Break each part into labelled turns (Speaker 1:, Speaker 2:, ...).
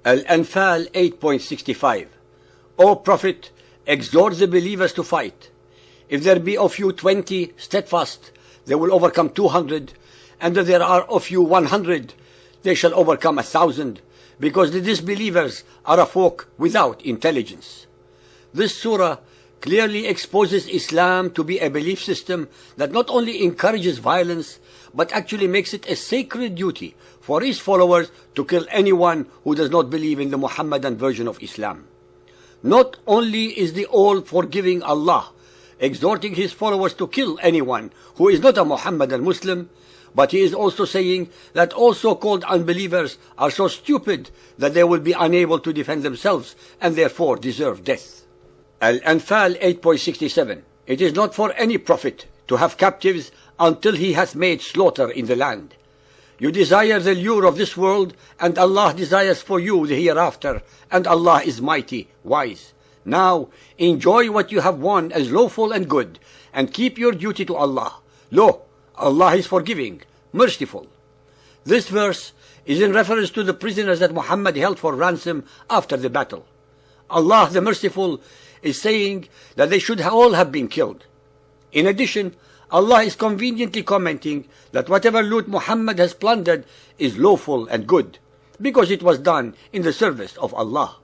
Speaker 1: Al-Anfal 8.65. O Prophet, exhort the believers to fight. If there be of you 20 steadfast, they will overcome 200, and if there are of you 100, they shall overcome 1,000, because the disbelievers are a folk without intelligence. This surah clearly exposes Islam to be a belief system that not only encourages violence, but actually makes it a sacred duty for its followers to kill anyone who does not believe in the Muhammadan version of Islam. Not only is the all-forgiving Allah exhorting his followers to kill anyone who is not a Muhammadan Muslim, but he is also saying that all so-called unbelievers are so stupid that they will be unable to defend themselves and therefore deserve death. Al-Anfal 8.67. It is not for any prophet to have captives until he hath made slaughter in the land. You desire the lure of this world, and Allah desires for you the hereafter, and Allah is mighty, wise. Now, enjoy what you have won as lawful and good, and keep your duty to Allah. Lo, Allah is forgiving, merciful. This verse is in reference to the prisoners that Muhammad held for ransom after the battle. Allah the Merciful is saying that they should all have been killed. In addition, Allah is conveniently commenting that whatever loot Muhammad has plundered is lawful and good, because it was done in the service of Allah.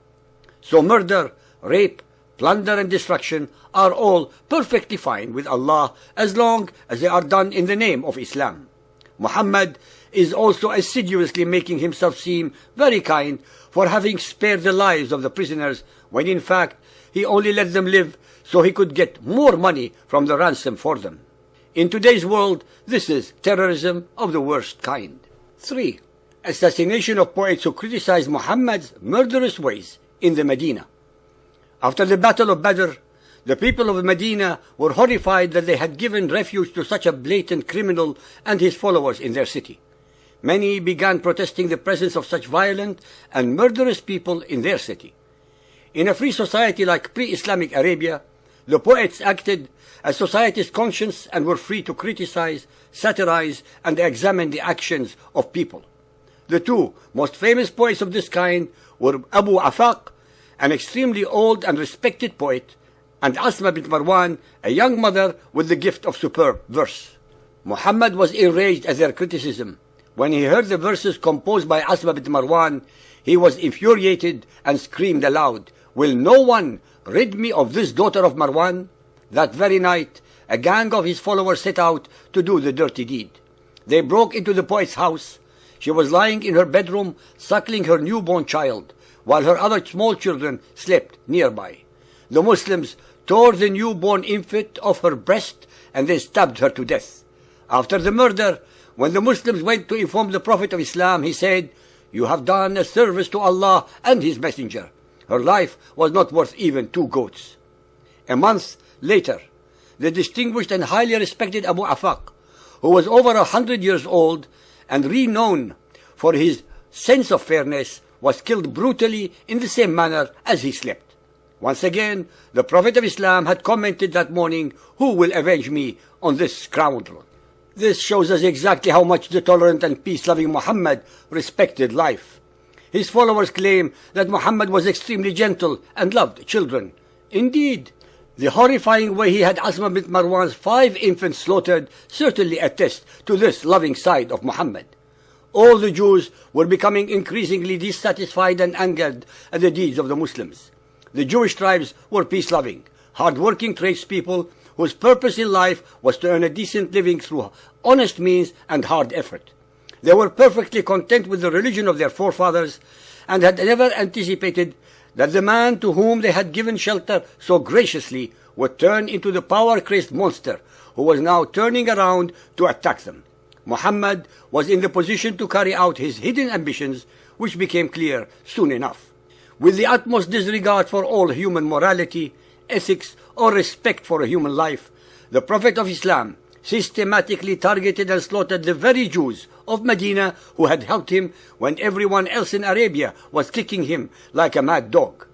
Speaker 1: So murder, rape, plunder and destruction are all perfectly fine with Allah as long as they are done in the name of Islam. Muhammad is also assiduously making himself seem very kind for having spared the lives of the prisoners, when in fact he only let them live so he could get more money from the ransom for them. In today's world, this is terrorism of the worst kind. 3. Assassination of poets who criticize Muhammad's murderous ways in the Medina. After the Battle of Badr, the people of Medina were horrified that they had given refuge to such a blatant criminal and his followers in their city. Many began protesting the presence of such violent and murderous people in their city. In a free society like pre-Islamic Arabia, the poets acted as society's conscience and were free to criticize, satirize, and examine the actions of people. The two most famous poets of this kind were Abu Afaq, an extremely old and respected poet, and Asma bint Marwan, a young mother with the gift of superb verse. Muhammad was enraged at their criticism. When he heard the verses composed by Asma bint Marwan, he was infuriated and screamed aloud, "Will no one rid me of this daughter of Marwan?" That very night, a gang of his followers set out to do the dirty deed. They broke into the poet's house. She was lying in her bedroom, suckling her newborn child, while her other small children slept nearby. The Muslims tore the newborn infant off her breast and then stabbed her to death. After the murder, when the Muslims went to inform the Prophet of Islam, he said, "You have done a service to Allah and His Messenger. Her life was not worth even 2 goats." A month later, the distinguished and highly respected Abu Afaq, who was over 100 years old and renowned for his sense of fairness, was killed brutally in the same manner as he slept. Once again, the Prophet of Islam had commented that morning, "Who will avenge me on this scoundrel?" This shows us exactly how much the tolerant and peace-loving Muhammad respected life. His followers claim that Muhammad was extremely gentle and loved children. Indeed, the horrifying way he had Asma bint Marwan's 5 infants slaughtered certainly attests to this loving side of Muhammad. All the Jews were becoming increasingly dissatisfied and angered at the deeds of the Muslims. The Jewish tribes were peace-loving, hard-working tradespeople whose purpose in life was to earn a decent living through honest means and hard effort. They were perfectly content with the religion of their forefathers and had never anticipated that the man to whom they had given shelter so graciously would turn into the power-crazed monster who was now turning around to attack them. Muhammad was in the position to carry out his hidden ambitions, which became clear soon enough. With the utmost disregard for all human morality, ethics, or respect for a human life, the Prophet of Islam systematically targeted and slaughtered the very Jews of Medina who had helped him when everyone else in Arabia was kicking him like a mad dog.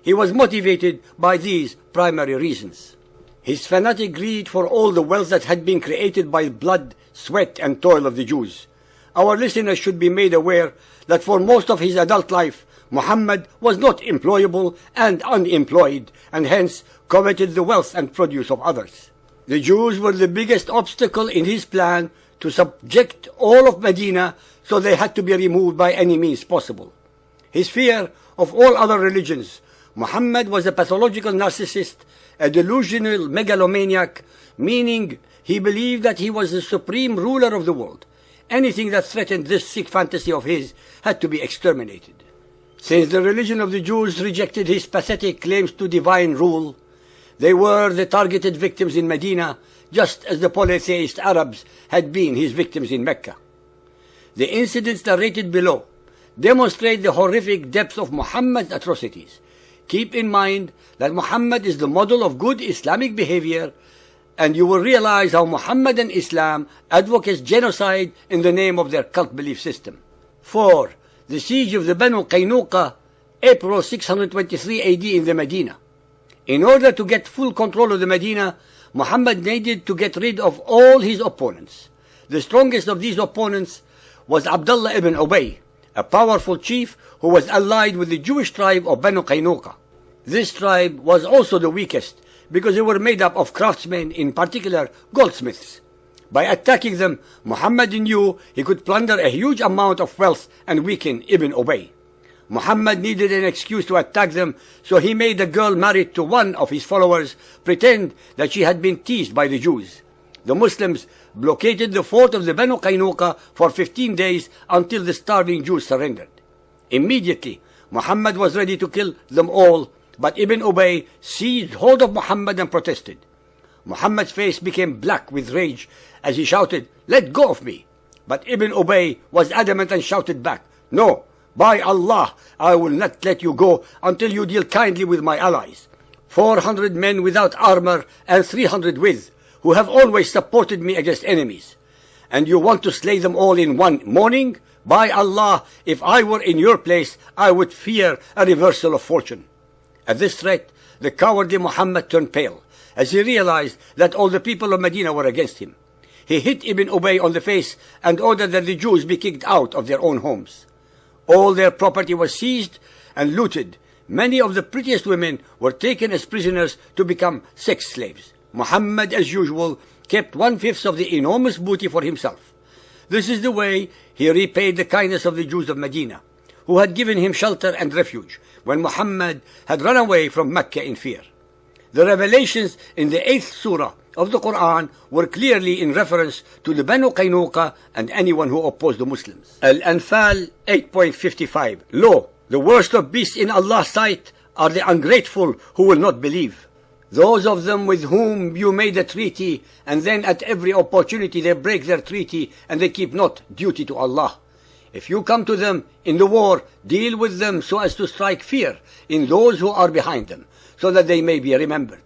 Speaker 1: He was motivated by these primary reasons: his fanatic greed for all the wealth that had been created by blood, sweat, and toil of the Jews, Our listeners should be made aware that for most of his adult life, Muhammad was not employable and unemployed, and hence coveted the wealth and produce of others. The Jews were the biggest obstacle in his plan to subject all of Medina, so they had to be removed by any means possible. His fear of all other religions. Muhammad was a pathological narcissist, a delusional megalomaniac, meaning he believed that he was the supreme ruler of the world. Anything that threatened this sick fantasy of his had to be exterminated. Since the religion of the Jews rejected his pathetic claims to divine rule, they were the targeted victims in Medina, just as the polytheist Arabs had been his victims in Mecca. The incidents narrated below demonstrate the horrific depth of Muhammad's atrocities. Keep in mind that Muhammad is the model of good Islamic behavior, and you will realize how Muhammad and Islam advocates genocide in the name of their cult belief system. 4. The siege of the Banu Qaynuqa, April 623 AD in the Medina. In order to get full control of the Medina, Muhammad needed to get rid of all his opponents. The strongest of these opponents was Abdullah ibn Ubay, a powerful chief who was allied with the Jewish tribe of Banu Qaynuqa. This tribe was also the weakest because they were made up of craftsmen, in particular goldsmiths. By attacking them, Muhammad knew he could plunder a huge amount of wealth and weaken Ibn Ubay. Muhammad needed an excuse to attack them, so he made a girl married to one of his followers pretend that she had been teased by the Jews. The Muslims blockaded the fort of the Banu Qaynuqa for 15 days until the starving Jews surrendered. Immediately, Muhammad was ready to kill them all, but Ibn Ubay seized hold of Muhammad and protested. Muhammad's face became black with rage as he shouted, "Let go of me!" But Ibn Ubay was adamant and shouted back, "No, by Allah, I will not let you go until you deal kindly with my allies. 400 men without armor and 300 with, who have always supported me against enemies. And you want to slay them all in one morning? By Allah, if I were in your place, I would fear a reversal of fortune." At this threat, the cowardly Muhammad turned pale, as he realized that all the people of Medina were against him. He hit Ibn Ubay on the face and ordered that the Jews be kicked out of their own homes. All their property was seized and looted. Many of the prettiest women were taken as prisoners to become sex slaves. Muhammad, as usual, kept 1/5 of the enormous booty for himself. This is the way he repaid the kindness of the Jews of Medina, who had given him shelter and refuge when Muhammad had run away from Mecca in fear. The revelations in the 8th surah of the Quran were clearly in reference to the Banu Qaynuqa and anyone who opposed the Muslims. Al-Anfal 8.55. Lo, the worst of beasts in Allah's sight are the ungrateful who will not believe. Those of them with whom you made a treaty, and then at every opportunity they break their treaty and they keep not duty to Allah. If you come to them in the war, deal with them so as to strike fear in those who are behind them, so that they may be remembered.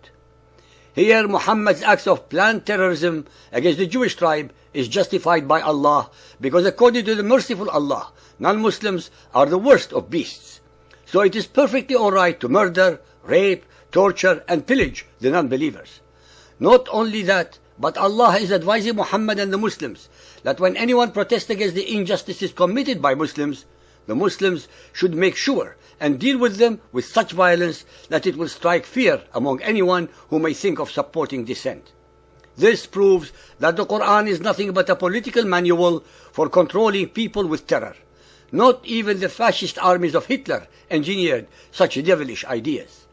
Speaker 1: Here Muhammad's acts of planned terrorism against the Jewish tribe is justified by Allah, because according to the merciful Allah, non-Muslims are the worst of beasts. So it is perfectly alright to murder, rape, torture and pillage the non-believers. Not only that, but Allah is advising Muhammad and the Muslims that when anyone protests against the injustices committed by Muslims, the Muslims should make sure and deal with them with such violence that it will strike fear among anyone who may think of supporting dissent. This proves that the Quran is nothing but a political manual for controlling people with terror. Not even the fascist armies of Hitler engineered such devilish ideas.